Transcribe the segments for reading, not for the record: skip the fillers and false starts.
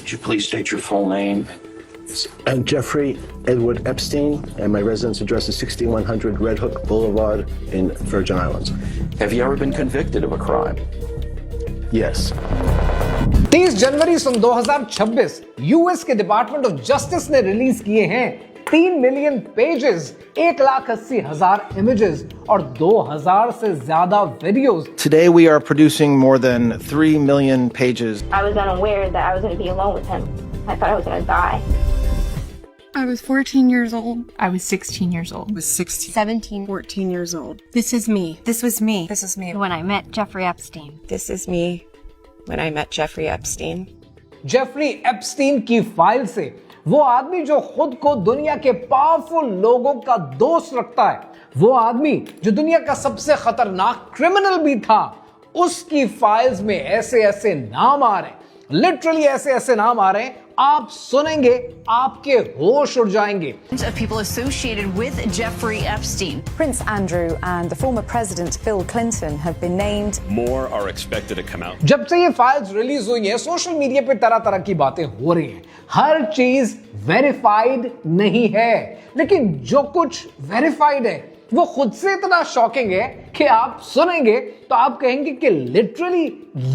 Could you please state your full name? I'm Jeffrey Edward Epstein, and my residence address is 6100 Red Hook Boulevard in Virgin Islands. Have you ever been convicted of a crime? Yes. 30 जनवरी सन 2026 US के department of justice ने release किए हैं 3 million pages, 1,80,000 images और 2,000 से ज्यादा videos. Today we are producing more than 3 million pages. I was unaware that I was going to be alone with him. I thought I was going to die. I was 14 years old. I was 16 years old. I was 16. 17. 14 years old. This is me. This was me. This is me. When I met Jeffrey Epstein. This is me when I met Jeffrey Epstein. Jeffrey Epstein की file से वो आदमी जो खुद को दुनिया के powerful लोगों का दोस्त रखता है, वो आदमी जो दुनिया का सबसे खतरनाक क्रिमिनल भी था, उसकी फाइल्स में ऐसे ऐसे नाम आ रहे हैं, लिटरली ऐसे ऐसे नाम आ रहे हैं, आप सुनेंगे आपके होश उड़ जाएंगे. Of people associated with Jeffrey Epstein. Prince Andrew and the former president Bill Clinton have been named. More are expected to come out. जब से ये फाइल्स रिलीज हुई हैं, सोशल मीडिया पे तरह तरह की बातें हो रही हैं. हर चीज वेरीफाइड नहीं है, लेकिन जो कुछ वेरीफाइड है वो खुद से इतना शॉकिंग है कि आप सुनेंगे तो आप कहेंगे कि लिटरली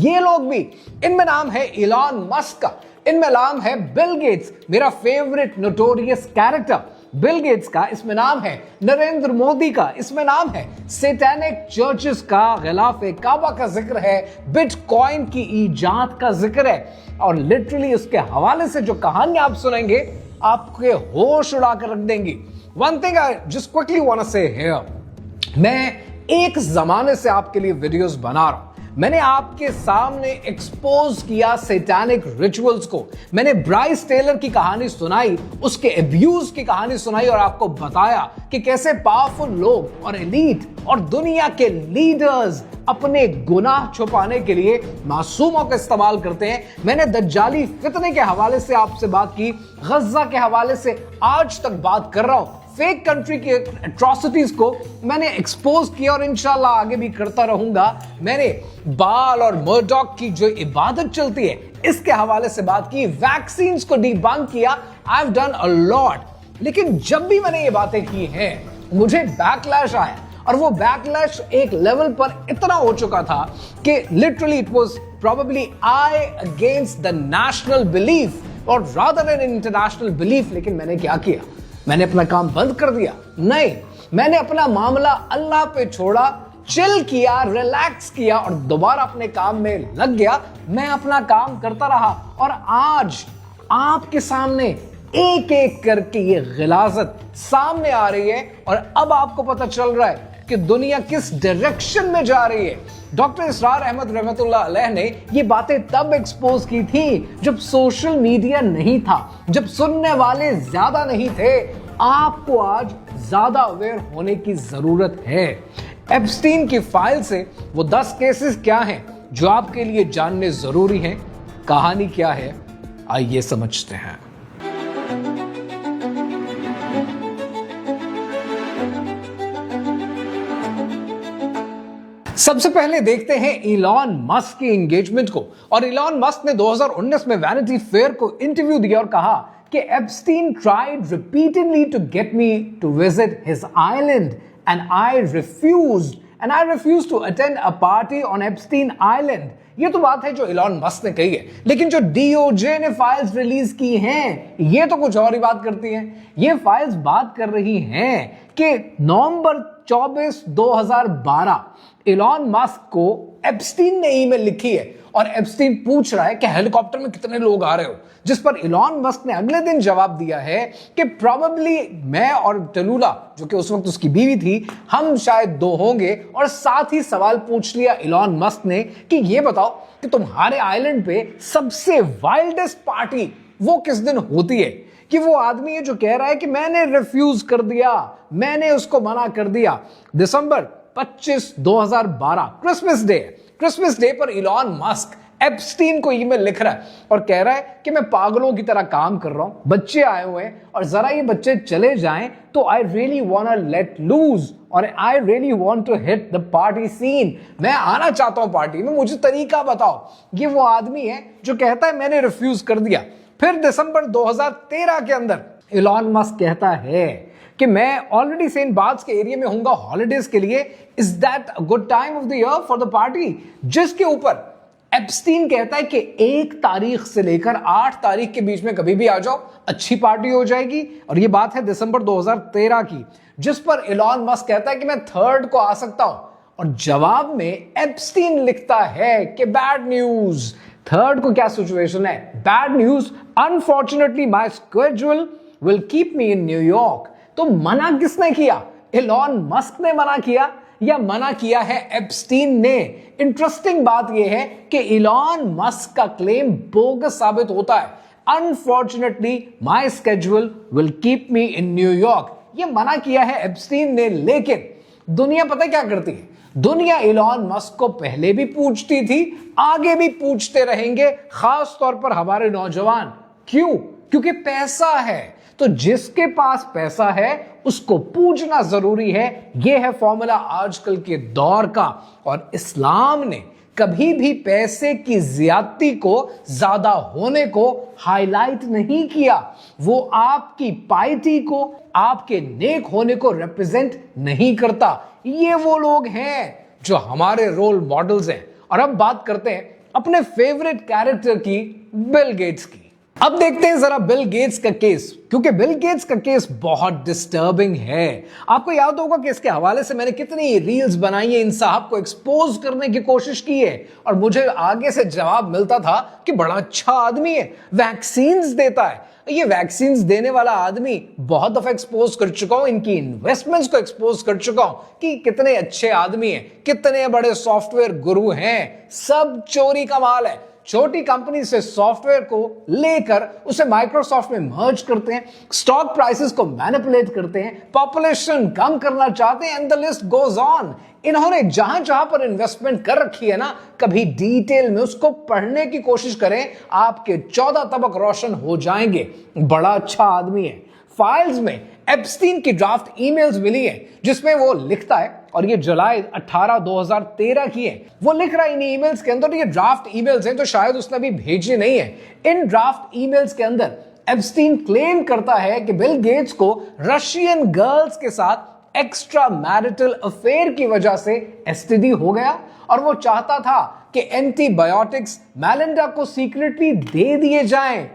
ये लोग भी. इनमें नाम है इलॉन मस्क का, इनमें नाम है बिल गेट्स, मेरा favourite notorious character Bill Gates का, इसमें नाम है नरेंद्र मोदी का, इसमें नाम है सैटेनिक चर्चेस का, गिलाफ काबा का जिक्र है, बिटकॉइन की इजाद का जिक्र है, और लिटरली उसके हवाले से जो कहानी आप सुनेंगे आपके होश उड़ा कर रख देंगी. One thing I just quickly want to say here, मैं एक जमाने से आपके लिए वीडियोस बना रहा हूं. मैंने आपके सामने एक्सपोज किया सैटानिक रिचुअल्स को, मैंने ब्राइस टेलर की कहानी सुनाई, उसके अब्यूज की कहानी सुनाई और आपको बताया कि कैसे पावरफुल लोग और एलीट और दुनिया के लीडर्स अपने गुनाह छुपाने के लिए मासूमों का इस्तेमाल करते हैं. मैंने दज्जाली फितने के हवाले से आपसे बात की, गज्जा के हवाले से आज तक बात कर रहा हूं, फेक कंट्री की एट्रोसिटीज को मैंने एक्सपोज किया और इंशाल्लाह आगे भी करता रहूंगा. मैंने बाल और मर्डॉक की जो इबादत चलती है इसके हवाले से बात की, वैक्सीन्स को डिबंक किया. I have done a lot. लेकिन जब भी मैंने ये बातें की हैं मुझे बैकलैश आया, और वो बैकलैश एक लेवल पर इतना हो चुका था कि literally it was probably I against the national belief और रादर देन इंटरनेशनल बिलीफ. लेकिन मैंने क्या किया, मैंने अपना काम बंद कर दिया? नहीं, मैंने अपना मामला अल्लाह पे छोड़ा, चिल किया, रिलैक्स किया और दोबारा अपने काम में लग गया. मैं अपना काम करता रहा और आज आपके सामने एक एक करके ये गिलाजत सामने आ रही है और अब आपको पता चल रहा है कि दुनिया किस डायरेक्शन में जा रही है. डॉक्टर इसरार अहमद रहमतुल्लाह अलैह ने ये बातें तब एक्सपोज की थी जब सोशल मीडिया नहीं था, जब सुनने वाले ज्यादा नहीं थे. आपको आज ज्यादा अवेयर होने की जरूरत है. एप्स्टीन की फाइल से वो 10 केसेस क्या हैं जो आपके लिए जानने जरूरी हैं, कहानी क्या है, आइए समझते हैं. सबसे पहले देखते हैं इलॉन मस्क की एंगेजमेंट को. और इलॉन मस्क ने 2019 में वैनिटी फेयर को इंटरव्यू दिया और कहा कि Epstein tried repeatedly to get me to visit his island and I refused to attend a party on Epstein island. ये तो बात है जो इलॉन मस्क ने कही है, लेकिन जो डीओजे ने फाइल्स रिलीज की हैं ये तो कुछ और ही बात करती हैं. ये फाइल्स बात कर रही हैं कि नवंबर 24, 2012 इलॉन मस्क को एप्स्टीन ने ईमेल लिखी है और एप्स्टीन पूछ रहा है कि हेलीकॉप्टर में कितने लोग आ रहे हो, जिस पर इलॉन मस्क ने अगले दिन जवाब दिया है कि प्रोबेबली मैं और टलूला, जो कि उस वक्त उसकी बीवी थी, हम शायद 2 होंगे. और साथ ही सवाल पूछ लिया इलॉन मस्क ने कि ये बताओ कि तुम्हारे आइलैंड पे सबसे वाइल्डेस्ट पार्टी वो किस दिन होती है. कि वो आदमी है जो कह रहा है कि मैंने रिफ्यूज कर दिया, मैंने उसको मना कर दिया. दिसंबर 25, 2012 क्रिसमस डे पर इलॉन मस्क एप्स्टीन को ईमेल लिख रहा है और कह रहा है कि मैं पागलों की तरह काम कर रहा हूं, बच्चे आए हुए हैं और जरा ये बच्चे चले जाएं तो I really want to let loose और I really want to hit the party scene. मैं आना चाहता हूं पार्टी में, मुझे तरीका बताओ. ये वो आदमी है जो कहता है मैंने रिफ्यूज कर दिया. फिर दिसंबर 2013 के अंदर इलॉन मस्क कहता है कि मैं ऑलरेडी सेंट बार्ट्स के एरिया में हूंगा हॉलिडेज के लिए, is that a good time of the year for the party, जिसके ऊपर एप्स्टीन कहता है कि 1 तारीख से लेकर 8 तारीख के बीच में कभी भी आ जाओ, अच्छी पार्टी हो जाएगी। और ये बात है दिसंबर 2013 की, जिस पर इलॉन मस्क कहता है कि मैं 3rd को आ सकता हूं, और जवाब में एप्स्टीन लिखता है कि बैड न्यूज। 3rd को क्या सिचुएशन है? Bad news, unfortunately my schedule will keep me in New York. तो मना किसने किया? इलॉन मस्क ने मना किया या मना किया है एप्स्टीन ने? इंटरेस्टिंग बात यह है कि इलॉन मस्क का क्लेम बोगस साबित होता है। Unfortunately my schedule will keep me in New York, ये मना किया है एप्स्टीन ने। लेकिन दुनिया पता क्या करती है? दुनिया इलॉन मस्क को पहले भी पूछती थी, आगे भी पूछते रहेंगे, खास तौर पर हमारे नौजवान। क्यों? क्योंकि पैसा है। तो जिसके पास पैसा है उसको पूछना जरूरी है। यह है फॉर्मूला आजकल के दौर का। और इस्लाम ने कभी भी पैसे की ज्यादती को, ज्यादा होने को हाईलाइट नहीं किया। वो आपकी पाइटी को, आपके नेक होने को रिप्रेजेंट नहीं करता। ये वो लोग हैं जो हमारे रोल मॉडल्स हैं। और अब बात करते हैं अपने फेवरेट कैरेक्टर की, बिल गेट्स की। अब देखते हैं जरा बिल गेट्स का केस, क्योंकि बिल गेट्स का केस बहुत डिस्टर्बिंग है। आपको याद होगा कि इसके हवाले से मैंने कितनी रील्स बनाई है, इन साहब को एक्सपोज करने की कोशिश की है, और मुझे आगे से जवाब मिलता था कि बड़ा अच्छा आदमी है, वैक्सीन्स देता है। ये वैक्सीन्स देने वाला आदमी बहुत दफा एक्सपोज कर चुका हूं, इनकी इन्वेस्टमेंट्स को एक्सपोज कर चुका हूं कि कितने अच्छे आदमी हैं, कितने बड़े सॉफ्टवेयर गुरु हैं। सब चोरी का माल है। छोटी कंपनी से सॉफ्टवेयर को लेकर उसे माइक्रोसॉफ्ट में मर्ज करते हैं, स्टॉक प्राइसेस को मैनिपुलेट करते हैं, पॉपुलेशन कम करना चाहते हैं, and the list goes on. इन्होंने जहां जहां पर इन्वेस्टमेंट कर रखी है ना, कभी डिटेल में उसको पढ़ने की कोशिश करें, आपके 14 तबक रोशन हो जाएंगे। बड़ा अच्छा आदमी है। फाइल्स में एप्स्टीन की ड्राफ्ट ईमेल्स मिली है जिसमें वो लिखता है, और ये जुलाई 18, 2013 की है। वो लिख रहा है इन ईमेल्स के अंदर, ये ड्राफ्ट ईमेल्स हैं तो शायद उसने अभी भेजी नहीं है। इन ड्राफ्ट ईमेल्स के अंदर एप्स्टीन क्लेम करता है कि बिल गेट्स को रशियन गर्ल्स के साथ एक्स्ट्रा मैरिटल अफेयर की वजह से एसटीडी हो गया, और वो चाहता था कि एंटीबायोटिक्स मेलिंडा को सीक्रेटली दे दिए जाएं।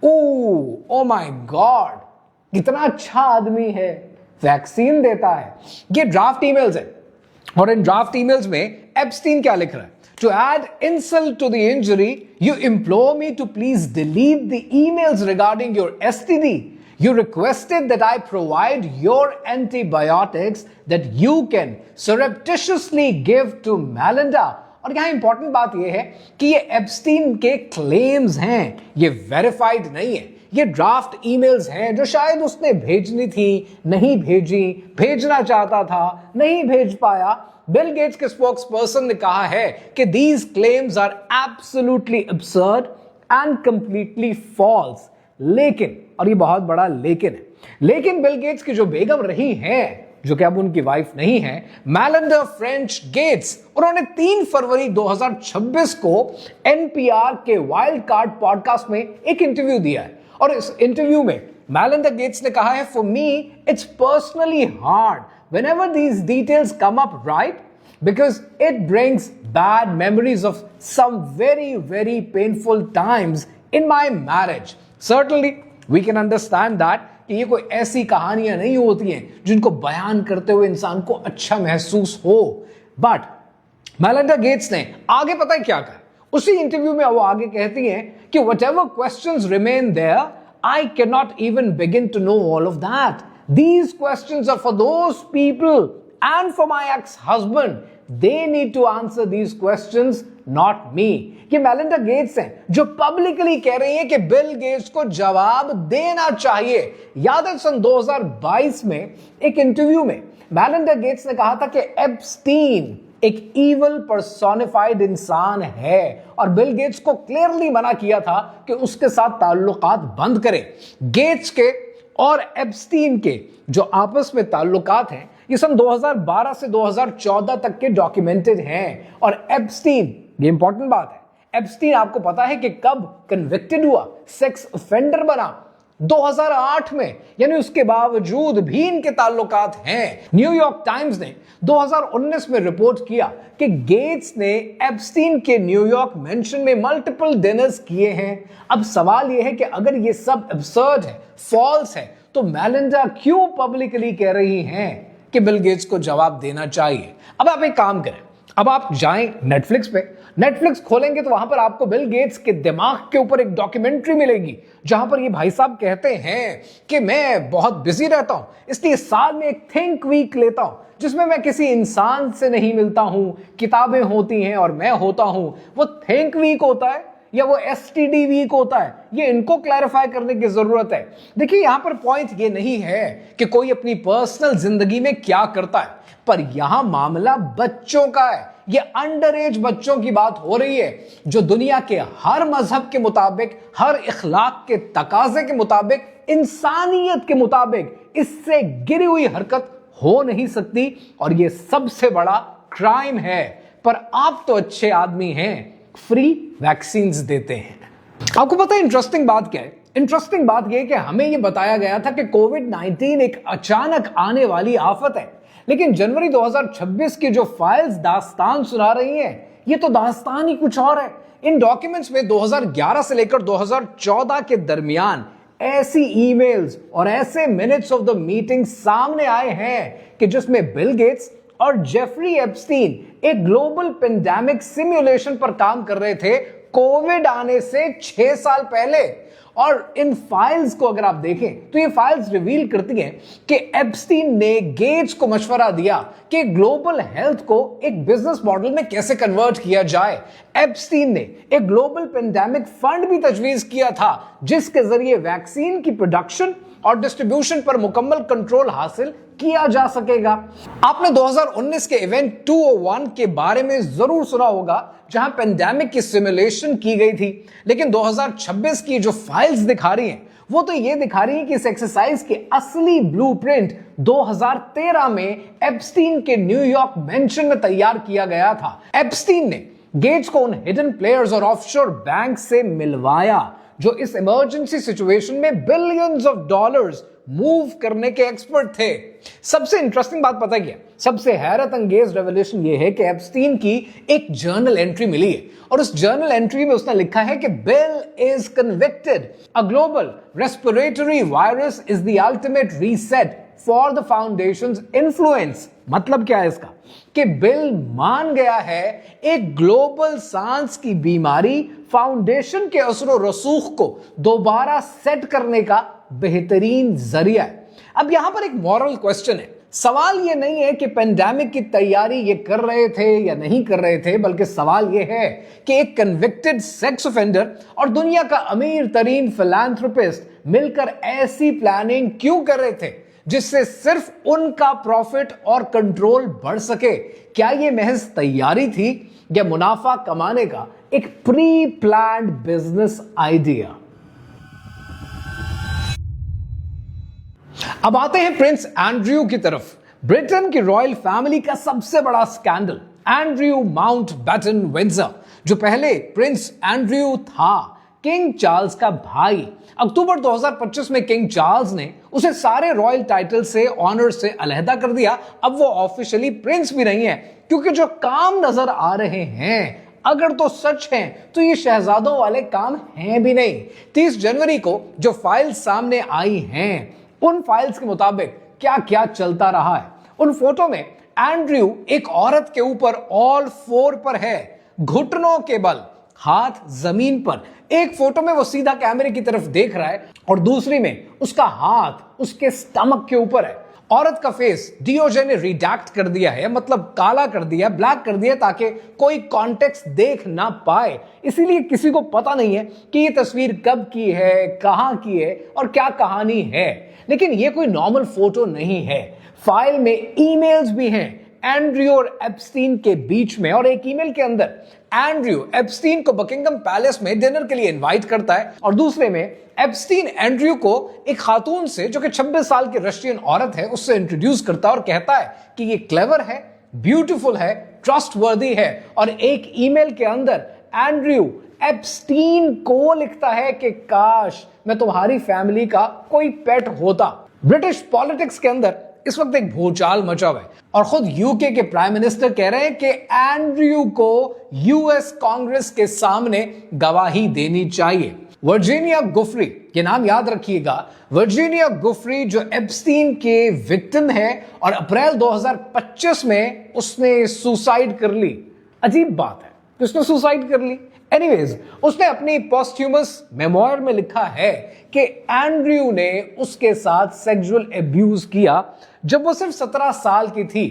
ओ माय गॉड, कितना अच्छा आदमी है, वैक्सीन देता है। ये ड्राफ्ट ईमेल्स है, और इन ड्राफ्ट ईमेल्स में एप्स्टीन क्या लिख रहा है? To add insult to the injury, you implore me to please delete the emails regarding your STD. You requested that I provide your antibiotics that you can surreptitiously give to Melinda. और यहां important बात यह है कि ये Epstein के claims हैं, ये वेरीफाइड नहीं है। ये ड्राफ्ट ईमेल्स हैं जो शायद उसने भेजनी थी, नहीं भेजी, भेजना चाहता था, नहीं भेज पाया। बिल गेट्स के स्पोक्स पर्सन ने कहा है कि these claims are absolutely absurd and completely false. लेकिन, और ये बहुत बड़ा लेकिन है, लेकिन बिल गेट्स की जो बेगम रही हैं, जो कि अब उनकी वाइफ नहीं है, मेलिंडा फ्रेंच गेट्स, उन्होंने 3 फरवरी 2026 को एनपीआर के वाइल्ड कार्ड पॉडकास्ट में एक इंटरव्यू दिया है। और इस इंटरव्यू में मेलिंडा गेट्स ने कहा है, for me it's personally hard whenever these details come up, right, because it brings bad memories of some very, very painful times in my marriage. Certainly, we can understand that कि ये कोई ऐसी कहानियां नहीं होती हैं जिनको बयान करते हुए इंसान को अच्छा महसूस हो। बट मेलिंडा गेट्स ने आगे पता है क्या कहा? उसी इंटरव्यू में वो आगे कहती हैं कि whatever questions remain there, I cannot even begin to know all of that. These questions are for those people and for my ex-husband. They need to answer these questions, not me. ये Melinda Gates हैं जो publicly कह रही हैं कि Bill Gates को जवाब देना चाहिए। याद है सन 2022 में एक इंटरव्यू में मेलिंडा गेट्स ने कहा था कि एप्स्टीन एक इविल पर्सोनिफाइड इंसान है, और बिल गेट्स को क्लियरली मना किया था कि उसके साथ ताल्लुकात बंद करें। गेट्स के और एप्स्टीन के जो आपस में ताल्लुकात हैं, ये सन 2012 से 2014 तक के डॉक्यूमेंटेड हैं। और एप्स्टीन, ये इंपॉर्टेंट बात है, एप्स्टीन आपको पता है कि कब कन्विक्टेड हुआ, सेक्स ऑफेंडर बना? 2008 में, यानी उसके बावजूद भी इनके ताल्लुकात हैं। न्यूयॉर्क टाइम्स ने 2019 में रिपोर्ट किया कि गेट्स ने एप्स्टीन के न्यूयॉर्क मेंशन में मल्टीपल डिनर्स किए हैं। अब सवाल यह है कि अगर ये सब एब्सर्ड है, फॉल्स है, तो मेलिंडा क्यों पब्लिकली कह रही हैं कि बिल गेट्स को जवाब देना चाहिए? अब आप एक काम करें, अब आप जाएं नेटफ्लिक्स पे, नेटफ्लिक्स खोलेंगे तो वहां पर आपको बिल गेट्स के दिमाग के ऊपर एक डॉक्यूमेंट्री मिलेगी, जहां पर ये भाई साहब कहते हैं कि मैं बहुत बिजी रहता हूं, इसलिए साल में एक थिंक वीक लेता हूं, जिसमें मैं किसी इंसान से नहीं मिलता हूं, किताबें होती हैं और मैं होता हूं। वो थिंक वीक होता है या वो एसटीडी वीक होता है, ये इनको क्लैरिफाई करने की जरूरत है। देखिए, यहां पर पॉइंट ये नहीं है कि कोई अपनी पर्सनल जिंदगी में क्या करता है, पर यहां मामला बच्चों का है। ये अंडर एज बच्चों की बात हो रही है, जो दुनिया के हर मजहब के मुताबिक, हर इखलाक के तकाजे के मुताबिक, इंसानियत के मुताबिक इससे गिरी हुई हरकत हो नहीं सकती, और ये सबसे बड़ा क्राइम है। पर आप तो अच्छे आदमी हैं, फ्री वैक्सीन्स देते हैं। आपको पता है इंटरेस्टिंग बात क्या है? इंटरेस्टिंग बात यह है कि हमें यह बताया गया था कि कोविड-19 एक अचानक आने वाली आफत है, लेकिन जनवरी 2026 की जो फाइल्स दास्तान सुना रही हैं, ये तो दास्तान ही कुछ और है। इन डॉक्यूमेंट्स में 2011 से लेकर 2014 के दरमियान ऐसी ईमेल्स और ऐसे मिनट्स ऑफ द मीटिंग सामने आए हैं कि जिसमें बिल गेट्स और जेफरी एप्स्टीन एक ग्लोबल पेंडेमिक सिमुलेशन पर काम कर रहे थे, कोविड आने से 6 साल पहले। और इन फाइल्स को अगर आप देखें तो ये फाइल्स रिवील करती हैं कि एप्स्टीन ने गेट्स को मशवरा दिया कि ग्लोबल हेल्थ को एक बिजनेस मॉडल में कैसे कन्वर्ट किया जाए। एप्स्टीन ने एक ग्लोबल पेंडेमिक फंड भी तजवीज किया था, जिसके जरिए वैक्सीन की प्रोडक्शन और डिस्ट्रीब्यूशन पर मुकम्मल कंट्रोल हासिल किया जा सकेगा। आपने 2019 के इवेंट 201 के बारे में जरूर सुना होगा, जहां पेंडेमिक की सिमुलेशन की गई थी, लेकिन 2026 की जो फाइल्स दिखा रही हैं वो तो ये दिखा रही है कि इस एक्सरसाइज की असली ब्लूप्रिंट 2013 में एप्स्टीन के न्यूयॉर्क मेंशन में तैयार किया गया था। एप्स्टीन ने गेट्स को उन हिडन प्लेयर्स और ऑफशोर बैंक से मिलवाया जो इस इमरजेंसी सिचुएशन में बिलियंस ऑफ डॉलर्स मूव करने के एक्सपर्ट थे। सबसे इंटरेस्टिंग बात पता क्या? सबसे हैरत अंगेज रेवल्यूशन यह है कि एप्स्टीन की एक जर्नल एंट्री मिली है, और उस जर्नल एंट्री में उसने लिखा है कि bill is convicted, a global respiratory virus is the ultimate reset for the foundations influence. मतलब क्या है इसका? कि बिल मान गया है एक ग्लोबल सांस की बीमारी फाउंडेशन के असर रसूख को दोबारा सेट करने का बेहतरीन जरिया है। अब यहां पर एक मॉरल क्वेश्चन है। सवाल यह नहीं है कि पेंडेमिक की तैयारी ये कर रहे थे या नहीं कर रहे थे, बल्कि सवाल यह है कि एक कन्विक्टेड सेक्स ऑफेंडर और दुनिया का अमीर तरीन फिलैंथ्रोपिस्ट मिलकर ऐसी प्लानिंग क्यों कर रहे थे जिससे सिर्फ उनका प्रॉफिट और कंट्रोल बढ़ सके? क्या यह महज तैयारी थी या मुनाफा कमाने का एक प्री प्लान्ड बिजनेस आइडिया? अब आते हैं प्रिंस एंड्रयू की तरफ। ब्रिटेन की रॉयल फैमिली का सबसे बड़ा स्कैंडल, एंड्रयू माउंटबेटन विंडसर, जो पहले प्रिंस एंड्रयू था, किंग चार्ल्स का भाई। अक्टूबर 2025 में किंग चार्ल्स ने उसे सारे रॉयल टाइटल से, ऑनर से अलहदा कर दिया। अब वो ऑफिशियली प्रिंस भी नहीं है, क्योंकि जो काम नजर आ रहे हैं अगर तो सच हैं तो ये शहजादों वाले काम हैं भी नहीं। 30 जनवरी को जो फाइल्स सामने आई हैं, उन फाइल्स के मुताबिक क्या क्या चलता रहा है। उन फोटो में एंड्रयू एक औरत के ऊपर ऑल फोर पर है, घुटनों के बल, हाथ जमीन पर। एक फोटो में वो सीधा कैमरे की तरफ देख रहा है और दूसरी में उसका हाथ उसके स्टमक के ऊपर है। औरत का फेस डीओजे ने रिडैक्ट कर दिया है, मतलब काला कर दिया, ब्लैक कर दिया, ताकि कोई कॉन्टेक्स्ट देख ना पाए। इसीलिए किसी को पता नहीं है कि ये तस्वीर कब की है, कहां की है और क्या कहानी है। लेकिन ये कोई नॉर्मल फोटो नहीं है। फाइल में ईमेल्स भी हैं एंड्रयू और एप्स्टीन के बीच में, और एक ईमेल के अंदर एंड्रयू एप्स्टीन को बकिंगम पैलेस में डिनर के लिए इनवाइट करता है, और दूसरे में एप्स्टीन एंड्रयू को एक खातून से, जो कि 26 साल की रशियन औरत है, उससे इंट्रोड्यूस करता है और कहता है कि ये क्लेवर है, ब्यूटीफुल है, ट्रस्टवर्दी है। और एक ईमेल के अंदर एंड्रयू एप्स्टीन को लिखता है कि काश मैं तुम्हारी फैमिली का कोई पेट होता। ब्रिटिश पॉलिटिक्स के अंदर इस वक्त एक भूचाल मचा हुआ है और खुद यूके के प्राइम मिनिस्टर कह रहे हैं कि एंड्रयू को यूएस कांग्रेस के सामने गवाही देनी चाहिए। वर्जीनिया गुफरी, ये नाम याद रखिएगा, वर्जीनिया गुफरी जो एप्स्टीन के विक्टिम है और अप्रैल 2025 में उसने सुसाइड कर ली। अजीब बात है कि उसने सुसाइड कर ली। एनीवेज, उसने अपनी पोस्ट्यूमस मेमोयर में लिखा है कि एंड्रयू ने उसके साथ सेक्सुअल अब्यूज किया जब वो सिर्फ 17 साल की थी।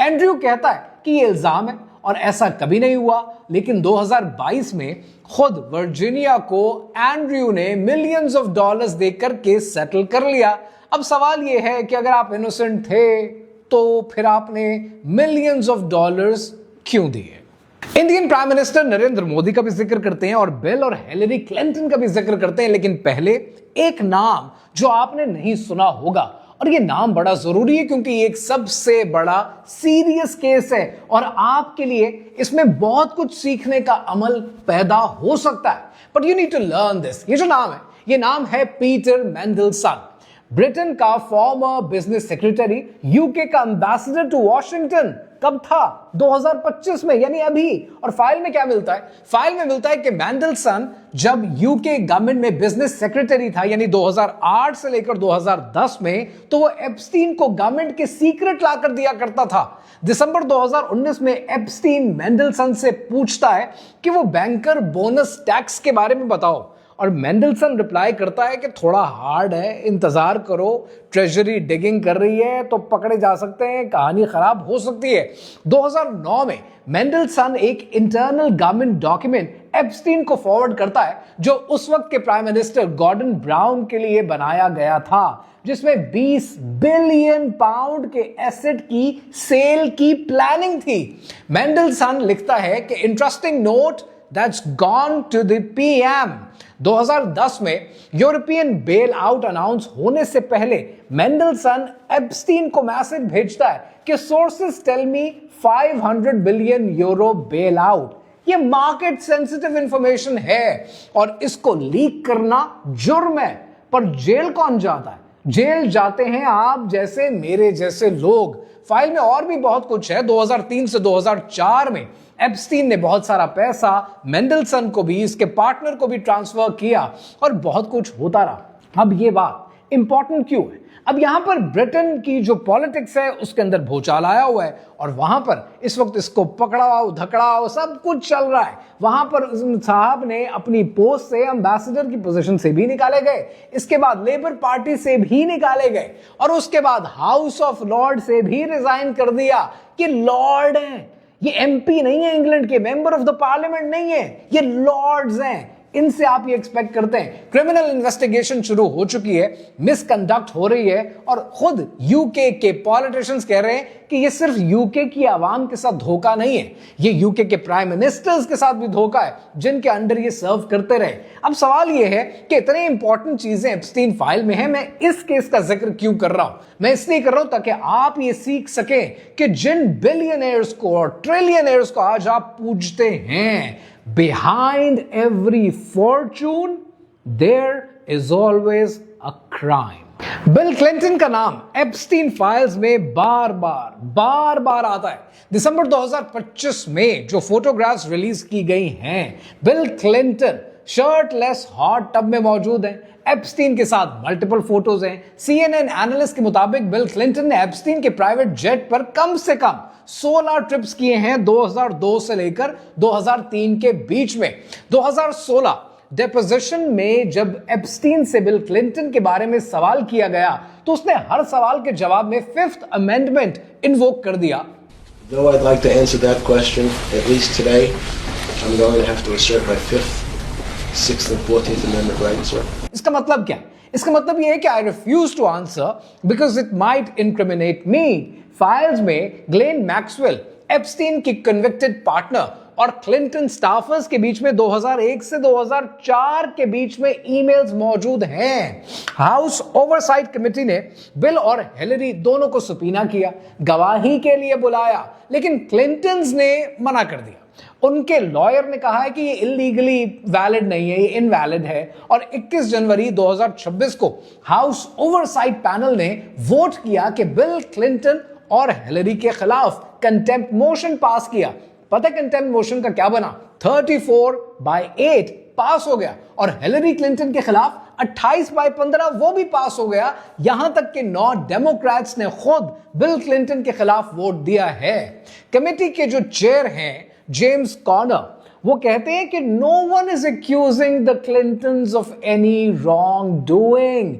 एंड्रयू कहता है कि ये इल्जाम है और ऐसा कभी नहीं हुआ, लेकिन 2022 में खुद वर्जीनिया को एंड्रयू ने मिलियंस ऑफ डॉलर्स देकर केस सेटल कर लिया। अब सवाल ये है कि अगर आप इनोसेंट थे तो फिर आपने मिलियंस ऑफ डॉलर्स क्यों दिए? Indian prime minister Narendra Modi का भी जिक्र करते हैं और बिल और हिलरी क्लिंटन का भी जिक्र करते हैं, लेकिन पहले एक नाम जो आपने नहीं सुना होगा, और ये नाम बड़ा जरूरी है क्योंकि ये एक सबसे बड़ा सीरियस केस है और आपके लिए इसमें बहुत कुछ सीखने का अमल पैदा हो सकता है। But you need to learn this. ये जो नाम है, ये नाम है पीटर मेंडलसन, ब्रिटेन का फॉर्मर बिजनेस सेक्रेटरी, यूके का एम्बेसडर टू वॉशिंगटन। कब था? 2025 में, यानी अभी। और फाइल में क्या मिलता है? फाइल में मिलता है कि मेंडलसन जब यूके गवर्नमेंट में बिजनेस सेक्रेटरी था, यानी 2008 से लेकर 2010 में, तो वो एप्स्टीन को गवर्नमेंट के सीक्रेट लाकर दिया करता था। दिसंबर 2019 में एप्स्टीन मेंडलसन से पूछता है कि वो बैंकर बोनस टैक्स के बारे में बताओ, और मेंडलसन रिप्लाई करता है कि थोड़ा हार्ड है, इंतजार करो, ट्रेजरी डिगिंग कर रही है तो पकड़े जा सकते हैं, कहानी खराब हो सकती है। 2009 में मेंडलसन एक इंटरनल गवर्नमेंट डॉक्यूमेंट एप्स्टीन को फॉरवर्ड करता है जो उस वक्त के प्राइम मिनिस्टर गॉर्डन ब्राउन के लिए बनाया गया था, जिसमें 20 बिलियन पाउंड के एसेट की सेल की प्लानिंग थी। मेंडलसन लिखता है कि interesting note that's gone to the PM. 2010 में यूरोपियन बेल आउट अनाउंस होने से पहले मेंडलसन एप्स्टीन को मैसेज भेजता है कि sources tell me 500 billion euro bail out. ये मार्केट सेंसिटिव इंफॉर्मेशन है और इसको लीक करना जुर्म है। पर जेल कौन जाता है? जेल जाते हैं आप जैसे मेरे जैसे लोग। फाइल में और भी बहुत कुछ है। 2003 से 2004 में एप्स्टीन ने बहुत सारा पैसा मेंडलसन को भी, इसके पार्टनर को भी ट्रांसफर किया और बहुत कुछ होता रहा। अब ये बात इंपॉर्टेंट क्यों है? अब यहां पर ब्रिटेन की जो पॉलिटिक्स है उसके अंदर भूचाल आया हुआ है और वहां पर इस वक्त इसको पकड़ाओ धकड़ाओ सब कुछ चल रहा है। वहां पर साहब ने अपनी पोस्ट से एम्बेसडर की पोजीशन से भी निकाले गए, इसके बाद लेबर पार्टी से भी निकाले गए और उसके बाद हाउस ऑफ लॉर्ड से भी रिजाइन कर दिया कि लॉर्ड हैं, ये एमपी नहीं है, इंग्लैंड के मेंबर ऑफ द पार्लियामेंट नहीं है, ये लॉर्ड्स हैं। इनसे आप ये एक्सपेक्ट करते हैं। क्रिमिनल इन्वेस्टिगेशन शुरू हो चुकी है, मिसकंडक्ट हो रही है और खुद यूके के पॉलिटिशियंस कह रहे हैं कि ये सिर्फ यूके की आवाम के साथ धोखा नहीं है, ये यूके के प्राइम मिनिस्टर्स के साथ भी धोखा है जिनके अंडर ये सर्व करते रहे। अब सवाल ये है कि इतने इंपॉर्टेंट चीजें एप्स्टीन फाइल में है, मैं इस केस का जिक्र क्यों कर रहा हूं? मैं इसलिए कर रहा हूं ताकि आप ये सीख सकें कि जिन बिलियनर्स को और ट्रिलियनर्स को आज आप पूजते हैं, behind every fortune there is always a crime. Bill Clinton का नाम एप्स्टीन फाइल्स में बार बार आता है। दिसंबर 2025 में जो फोटोग्राफ्स रिलीज की गई हैं, bill Clinton shirtless hot tub में मौजूद हैं। एप्स्टीन के साथ मल्टीपल फोटोज हैं। CNN एनालिस्ट के मुताबिक बिल क्लिंटन ने एप्स्टीन के प्राइवेट जेट पर कम से कम 16 ट्रिप्स किए हैं 2002 से लेकर 2003 के बीच में। 2016 डेपोजिशन में जब एप्स्टीन से बिल क्लिंटन के बारे में सवाल किया गया तो उसने हर सवाल के जवाब में 5th अमेंडमेंट इन्वोक कर दिया। Though I'd like to answer that question, at least today, I'm going to have to assert my 5th, 6th and 14th Amendment rights. इसका मतलब क्या है? इसका मतलब यह है कि I refuse to answer because it might incriminate me. Files में ग्लेन मैक्सवेल, एप्स्टीन की कन्विक्टेड पार्टनर और क्लिंटन स्टाफर्स के बीच में 2001 से 2004 के बीच में ईमेल्स मौजूद हैं। हाउस ओवरसाइट कमेटी ने बिल और हिलरी दोनों को सुपीना किया, गवाही के लिए बुलाया, लेकिन क्लिंटन्स ने मना कर दिया। उनके लॉयर ने कहा है कि ये इलीगली वैलिड नहीं है, ये इनवैलिड है। और 21 जनवरी 2026 को हाउस ओवरसाइट पैनल ने वोट किया कि बिल क्लिंटन और हिलरी के खिलाफ कंटेम्प्ट मोशन पास किया। पता है कंटेम्प्ट मोशन का क्या बना? 34/8 पास हो गया और हिलरी क्लिंटन के खिलाफ 28/15 वो भी पास हो गया। यहां तक कि 9 डेमोक्रेट्स ने खुद बिल क्लिंटन के खिलाफ वोट दिया है। कमेटी के जो चेयर हैं जेम्स कॉर्नर, वो कहते हैं कि no one is accusing the Clintons of any wrong doing,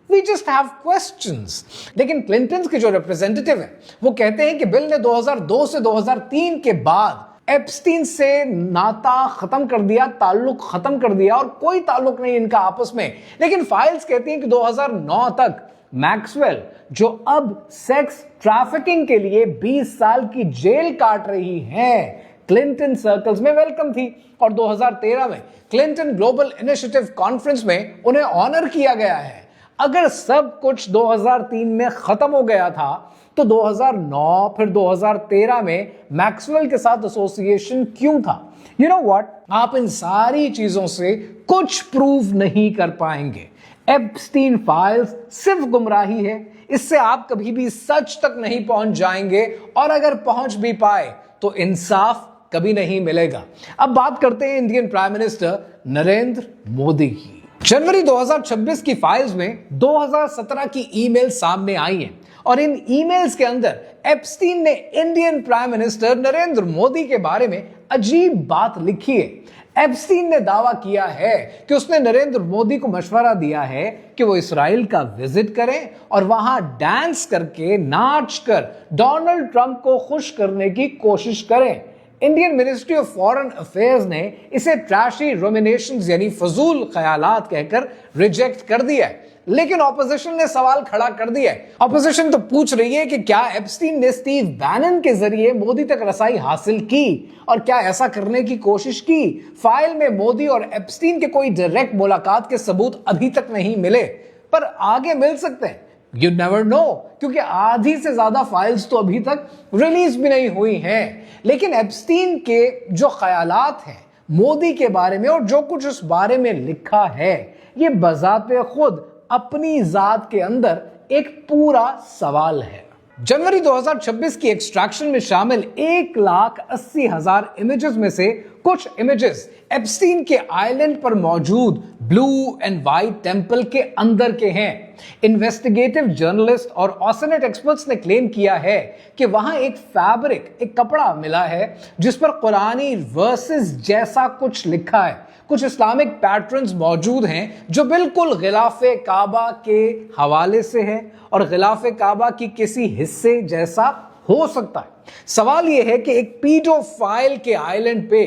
we just have questions. लेकिन क्लिंटन के जो रिप्रेजेंटेटिव हैं वो कहते हैं कि बिल ने 2002 से 2003 के बाद एप्स्टीन से नाता खत्म कर दिया, ताल्लुक खत्म कर दिया और कोई ताल्लुक नहीं इनका आपस में। लेकिन फाइल्स कहती हैं कि 2009 तक मैक्सवेल, जो अब सेक्स ट्रैफिकिंग के लिए 20 साल की जेल काट रही हैं, क्लिंटन सर्कल्स में वेलकम थी। और 2013 में क्लिंटन ग्लोबल इनिशिएटिव कॉन्फ्रेंस में उन्हें ऑनर किया गया है। अगर सब कुछ 2003 में खत्म हो गया था तो 2009 फिर 2013 में मैक्सवेल के साथ एसोसिएशन क्यों था? यू नो व्हाट, आप इन सारी चीजों से कुछ प्रूव नहीं कर पाएंगे। एप्स्टीन फाइल्स सिर्फ गुमराही है, इससे आप कभी भी सच तक नहीं पहुंच जाएंगे और अगर पहुंच भी पाए तो इंसाफ कभी नहीं मिलेगा। अब बात करते हैं Indian prime minister Narendra Modi की। जनवरी 2026 की फाइल्स में 2017 की ईमेल सामने आई हैं और इन ईमेल्स के अंदर एप्स्टीन ने Indian prime minister Narendra Modi के बारे में अजीब बात लिखी है। एप्स्टीन ने दावा किया है कि उसने नरेंद्र मोदी को मशवरा दिया है कि वो इस्राइल का विजिट करें और वहां डांस करके, नाच कर डोनाल्ड ट्रंप को खुश करने की कोशिश करें। Indian ministry of foreign affairs ने इसे ट्रैशी रोमिनेशंस यानी फजूल ख्यालात कहकर रिजेक्ट कर दिया है। लेकिन ऑपोजिशन ने सवाल खड़ा कर दिया है। ऑपोजिशन तो पूछ रही है कि क्या एप्स्टीन ने स्टीव बैनन के जरिए मोदी तक रसाई हासिल की और क्या ऐसा करने की कोशिश की? फाइल में मोदी और एप्स्टीन के कोई डायरेक्ट मुलाकात के सबूत अभी तक नहीं मिले, पर आगे मिल सकते हैं। यू नेवर नो, क्योंकि आधी से ज्यादा फाइल्स तो अभी तक रिलीज भी नहीं हुई हैं। लेकिन एप्स्टीन के जो ख्यालात हैं मोदी के बारे में और जो कुछ उस बारे में लिखा है, ये बजाते खुद अपनी जात के अंदर एक पूरा सवाल है। जनवरी 2026 की एक्सट्रैक्शन में शामिल 1,80,000 इमेजेस में से कुछ इमेजेस एप्स्टीन के आइलैंड पर मौजूद ब्लू एंड व्हाइट टेंपल के अंदर के हैं। इन्वेस्टिगेटिव जर्नलिस्ट और ऑसनेट एक्सपर्ट्स ने क्लेम किया है कि वहां एक फैब्रिक, एक कपड़ा मिला है जिस पर कुरानी वर्सेस जैसा कुछ लिखा है। कुछ इस्लामिक पैटर्न्स मौजूद हैं जो बिल्कुल गिलाफे काबा के हवाले से है और गिलाफे काबा की किसी हिस्से जैसा हो सकता है। सवाल यह है कि एक पीडोफाइल के आइलैंड पे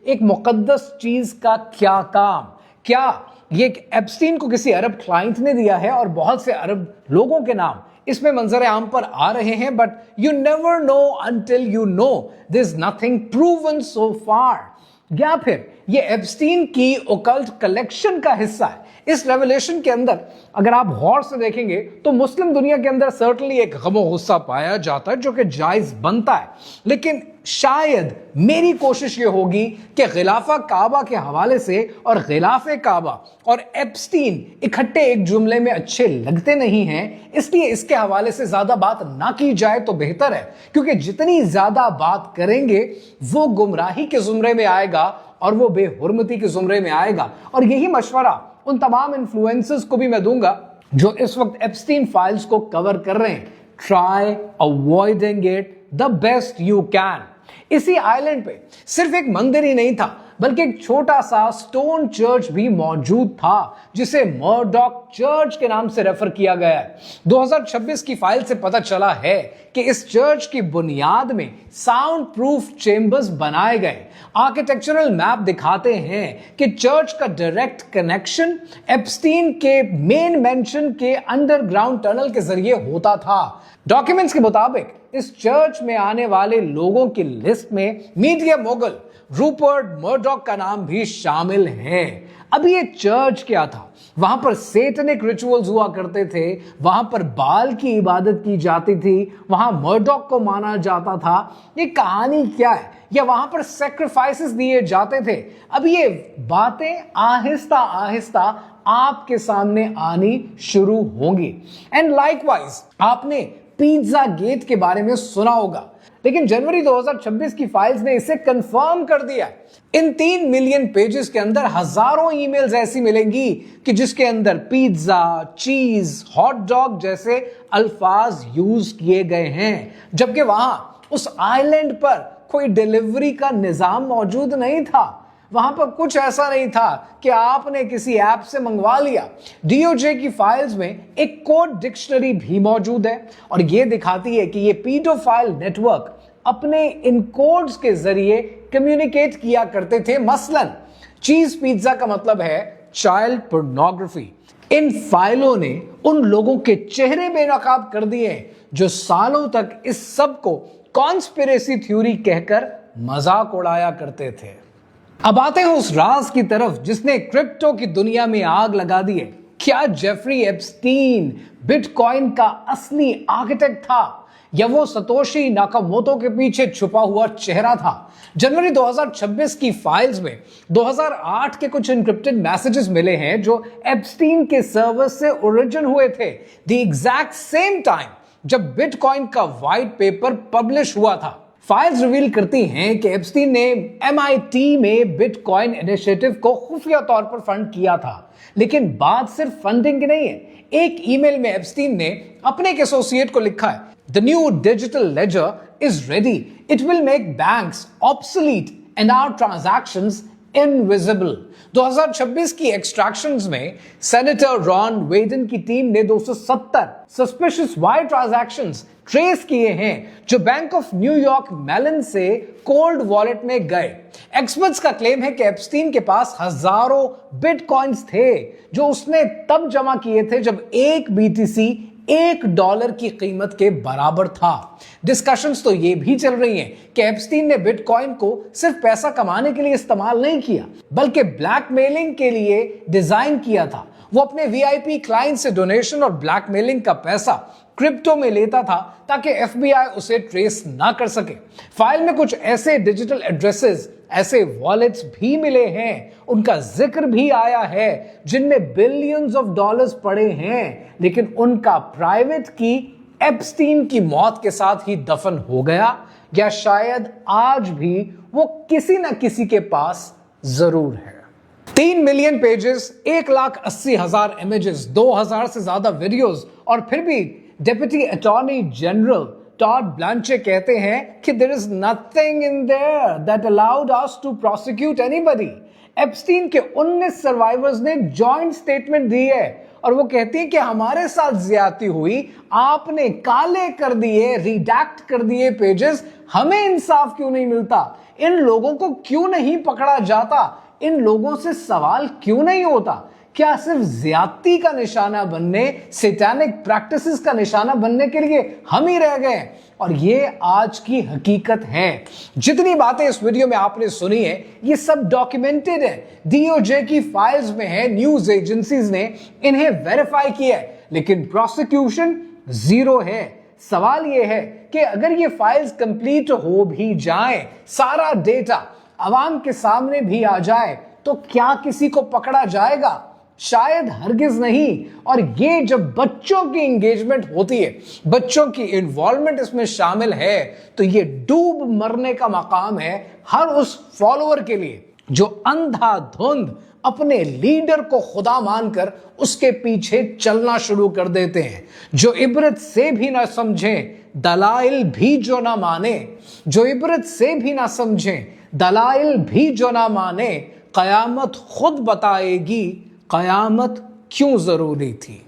एक मुकद्दस चीज का क्या काम? क्या ये एप्स्टीन को किसी अरब क्लाइंट ने दिया है और बहुत से अरब लोगों के नाम इसमें मंजर आम पर आ रहे हैं? But you never know until you know, there is nothing proven so far. या फिर ये एप्स्टीन की ओकल्ट कलेक्शन का हिस्सा है। इस रेवलेशन के अंदर अगर आप गौर से देखेंगे तो मुस्लिम दुनिया के अंदर सर्टनली एक गमो गुस्सा पाया जाता है जो कि जायज बनता है। लेकिन शायद मेरी कोशिश ये होगी कि गिलाफा काबा के हवाले से और गिलाफे काबा और एप्स्टीन इकट्ठे एक जुमले में अच्छे लगते नहीं हैं, इसलिए इसके हवाले से ज्यादा बात ना की जाए तो बेहतर है, क्योंकि जितनी ज्यादा बात करेंगे वो गुमराही के जुमरे में आएगा और वो बेहुरमती के जुमरे में आएगा। और यही मशवरा उन तमाम इन्फ्लुएंसर्स को भी मैं दूंगा जो इस वक्त एप्स्टीन फाइल्स को कवर कर रहे हैं। Try avoiding it the best you can. इसी आइलैंड पे सिर्फ एक मंदिर ही नहीं था बल्कि एक छोटा सा स्टोन चर्च भी मौजूद था जिसे मर्डॉक चर्च के नाम से रेफर किया गया है। 2026 की फाइल से पता चला है कि इस चर्च की बुनियाद में साउंड प्रूफ चेंबर्स बनाए गए। आर्किटेक्चरल मैप दिखाते हैं कि चर्च का डायरेक्ट कनेक्शन एप्स्टीन के मेन मेंशन के अंडरग्राउंड टनल के जरिए होता था। डॉक्यूमेंट्स के मुताबिक इस चर्च में आने वाले लोगों की लिस्ट में मीडिया मोगल रूपर्ट मर्डॉक का नाम भी शामिल है। अब ये चर्च क्या था? वहां पर सेटनिक रिचुअल्स हुआ करते थे, वहां पर बाल की इबादत की जाती थी, वहां मर्डॉक को माना जाता था। ये कहानी क्या है? या वहां पर सैक्रिफाइसेस दिए जाते थे। अब ये बातें आहिस्ता आहिस्ता आपके सामने आनी शुरू होंगी। एंड लाइकवाइज आपने पिज्जा गेट के बारे में सुना होगा, लेकिन जनवरी 2026 की फाइल्स ने इसे कंफर्म कर दिया। इन 3 मिलियन पेजेस के अंदर हजारों ईमेल्स ऐसी मिलेंगी कि जिसके अंदर पिज्जा, चीज, हॉट डॉग जैसे अल्फाज यूज किए गए हैं, जबकि वहां उस आइलैंड पर कोई डिलीवरी का निजाम मौजूद नहीं था। वहां पर कुछ ऐसा नहीं था कि आपने किसी ऐप से मंगवा लिया। डीओजे की फाइल्स में एक कोड डिक्शनरी भी मौजूद है और यह दिखाती है कि यह पीडोफाइल नेटवर्क अपने इन कोड्स के जरिए कम्युनिकेट किया करते थे। मसलन चीज पिज्जा का मतलब है चाइल्ड पोर्नोग्राफी। इन फाइलों ने उन लोगों के चेहरे बेनकाब कर दिए जो सालों तक इस सब को कॉन्स्पिरेसी थ्योरी कहकर मजाक उड़ाया करते थे। अब आते हैं उस राज की तरफ जिसने क्रिप्टो की दुनिया में आग लगा दी है। क्या जेफरी एप्स्टीन बिटकॉइन का असली आर्किटेक्ट था या वो सतोशी नाकामोटो के पीछे छुपा हुआ चेहरा था? जनवरी 2026 की फाइल्स में 2008 के कुछ एन्क्रिप्टेड मैसेजेस मिले हैं जो एप्स्टीन के सर्वर से ओरिजिन हुए थे द एग्जैक्ट सेम टाइम जब बिटकॉइन का व्हाइट पेपर पब्लिश हुआ था। फाइल्स रिवील करती हैं कि एप्स्टीन ने MIT में बिटकॉइन इनिशिएटिव को खुफिया तौर पर फंड किया था, लेकिन बात सिर्फ फंडिंग की नहीं है। एक ईमेल में एप्स्टीन ने अपने एक एसोसिएट को लिखा है, the new digital ledger is ready, it will make banks obsolete and our transactions invisible. 2026 की एक्सट्रैक्शंस में सेनेटर रॉन वेडन की टीम ने 270 सस्पिशियस वायर ट्रांजैक्शंस ट्रेस किए हैं जो बैंक ऑफ न्यूयॉर्क मेलन से कोल्ड वॉलेट में गए। एक्सपर्ट्स का क्लेम है कि एप्स्टीन के पास हजारों बिटकॉइंस थे जो उसने तब जमा किए थे जब एक BTC $1 की कीमत के बराबर था। डिस्कशंस तो ये भी चल रही हैं कि एप्स्टीन ने बिटकॉइन को सिर्फ पैसा कमाने के लिए इस्तेमाल नहीं किया, बल्कि ब्लैकमेलिंग के लिए डिजाइन किया था। वो अपने VIP क्लाइंट से डोनेशन और ब्लैकमेलिंग का पैसा क्रिप्टो में लेता था ताकि FBI उसे ट्रेस ना कर सके। फाइल में कुछ ऐसे डिजिटल एड्रेसेस, ऐसे वॉलेट्स भी मिले हैं, उनका जिक्र भी आया है जिनमें बिलियंस ऑफ डॉलर्स पड़े हैं, लेकिन उनका प्राइवेट की एप्स्टीन की मौत के साथ ही दफन हो गया, या शायद आज भी वो किसी ना किसी के पास जरूर है। 3 मिलियन पेजेस, 1,80,000 इमेजेस, 2000 से ज्यादा वीडियोस, और फिर भी डेप्यूटी अटॉर्नी जनरल टॉड ब्लांचे कहते हैं कि there is nothing in there that allowed us to prosecute anybody। Epstein के 19 सर्वाइवर्स ने जॉइंट स्टेटमेंट दी है और वो कहती है कि हमारे साथ ज्यादती हुई, आपने काले कर दिए, रिडैक्ट कर दिए पेजेस, हमें इंसाफ क्यों नहीं मिलता? इन लोगों को क्यों नहीं पकड़ा जाता? इन लोगों से सवाल क्यों नहीं होता? क्या सिर्फ ज्यादती का निशाना बनने, सैतानिक प्रैक्टिसेस का निशाना बनने के लिए हम ही रह गए? और ये आज की हकीकत है। जितनी बातें इस वीडियो में आपने सुनी है, ये सब डॉक्यूमेंटेड है, डीओजे की फाइल्स में है, न्यूज एजेंसीज ने इन्हें वेरीफाई किया है, लेकिन प्रोसिक्यूशन जीरो है। सवाल ये है कि अगर ये फाइल्स कंप्लीट हो भी जाएं, सारा डेटा आवाम के सामने भी आ जाए, तो क्या किसी को पकड़ा जाएगा? शायद हरगिज नहीं। और ये जब बच्चों की एंगेजमेंट होती है, बच्चों की इन्वॉल्वमेंट इसमें शामिल है, तो ये डूब मरने का मकाम है हर उस फॉलोअर के लिए जो अंधाधुंध अपने लीडर को खुदा मानकर उसके पीछे चलना शुरू कर देते हैं, जो इबरत से भी ना समझें, दलाइल भी जो ना माने, जो इबरत से भी ना समझें, दलाइल भी जो ना माने, कयामत खुद बताएगी कयामत क्यों जरूरी थी।